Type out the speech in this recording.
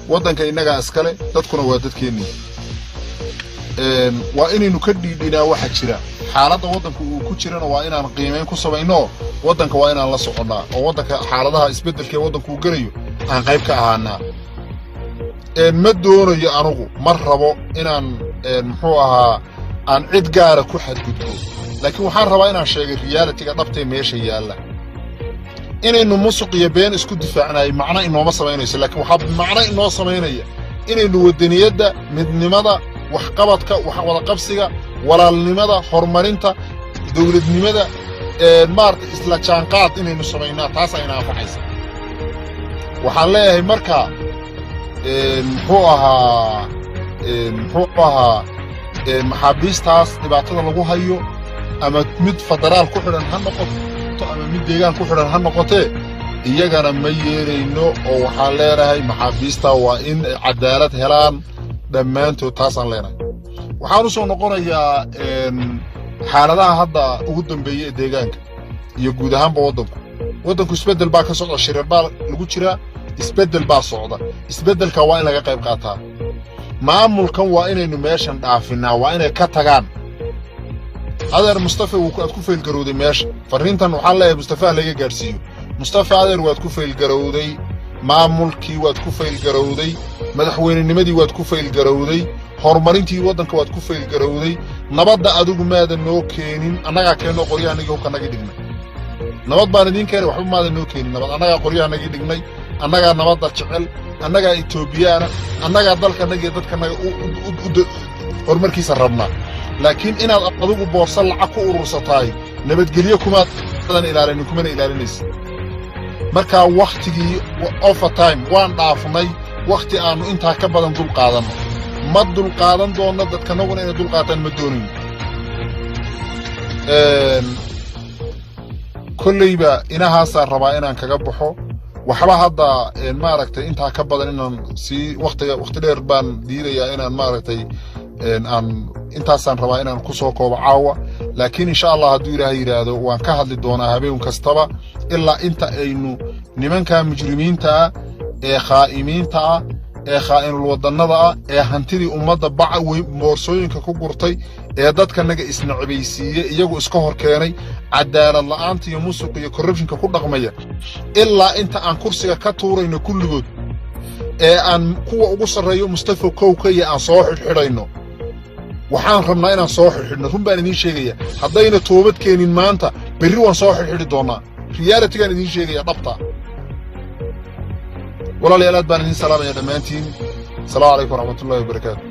waddanka innaga askale dadkuna waa dadkeenni waa inaynu ka dhiidhinaa waxa jira xaaladda waddanku uu ku jirana waa inaan qiimeyn ku samayno waddanka waa inaan la soconnaa oo waddanka xaaladaha isbeddelka ee waddanku uu gelayo aan qayb ka ahaanaa ma doonayo anugu mar rabo inaan muxuu ahaa aan cid gaara ku xadgudbo laakiin waxaan rabaa inaan sheegay reality-ga dhabtee meesha yaalla inaynu musuq iyo been isku difaacnay macna inooma samaynayso laakiin waxaa macna inoo samaynaya inaynu waddaniyadda midnimada waxqabadka wada qabsiga walaalnimada horumarinta dawladnimada maarta isla jaanqaad inaynu samaynaa taas ayna anfacaysa waxaan leeyahay markaa muxuu ahaa maxaabiistaas dhibaatada lagu hayo ama mid federaal ku xidhan ha noqoto ama mid deegaan ku xidhan ha noqotee iyagana ma yeelayno oo waxaan leenahay maxaabiista waa in ay cadaalad helaan dhammaantood taasaan leenahay waxaan u soo noqonayaa xaaladaha hadda ugu dambeeyey ee deegaanka iyo guud ahaanba waddanku isbeddel baa ka socda shirar baa lagu jiraa isbeddel baa socda isbeddelka waa in laga qayb qaataa maamulkan waa inaynu meeshan dhaafinaa waa inay ka tagaan adeer mustafa aad ku faylgarowday meesha fariintan waxaan leeyahay mustafa laga gaarsiiyo mustafa adeer waad ku faylgarowday maamulkii waad ku faylgarowday madaxweynenimadii waad ku faylgarowday horumarintii waddanka waad ku faylgarowday nabadda adigu maadan noo keenin annagaa keennoo qoryahanagii hubkanagii dhignay nabad baan idiin keenay waxba maadan noo keenin nabad annagaa qoryahanagii dhignay annagaa nabadda jecel annagaa etoobiyaana annagaa dalkanagii dadkanaga horumarkiisa rabnaa laakiin inaad adigu boorsa lacag ku urursataay nabadgelyo kumaadan ilaalinin kumana ilaalinaysa markaa wakhtigii overtime waan dhaafnay wakhti aannu intaa ka badan dul qaadanno ma dul qaadan doonno dadkanaguna inay dul qaataan ma doonayno kollayba inahaasaan rabaa inaan kaga baxo waxba hadda maaragtay intaa ka badan inaan sii wakhti dheer baan diidayaa inaan maaragtay aan intaasaan rabaa inaan ku soo koobo caawa laakiin insha allah hadduu ilaahay yidhaahdo waan ka hadli doonaa habeen kastaba ilaa inta aynu nimanka mujrimiinta ah ee khaa'imiinta ah ee khaa'inul wadannada ah ee hantidii ummadda baca boorsooyinka ku gurtay ee dadkanaga isnacibaysiiyey iyagu iska hor keenay cadaalad la'aanta iyo musuq iyo corruptionka ku dhaqmaya ilaa inta aan kursiga ka tuurayno kulligood ee aan kuwa ugu sarreeyo mustafa kowka iyo aan soo xidhxidhayno waxaan rabnaa inaan soo xidhxidhno run baan idiin sheegaya haddayna toobad keenin maanta berri waan soo xidhxidhi doonnaa reality-gaan idiin sheegaya dhabta walaalayaal aad baan idiin salaamaya dhammaantiin asalaamu calaykum waraxmatullahi wabarakaatu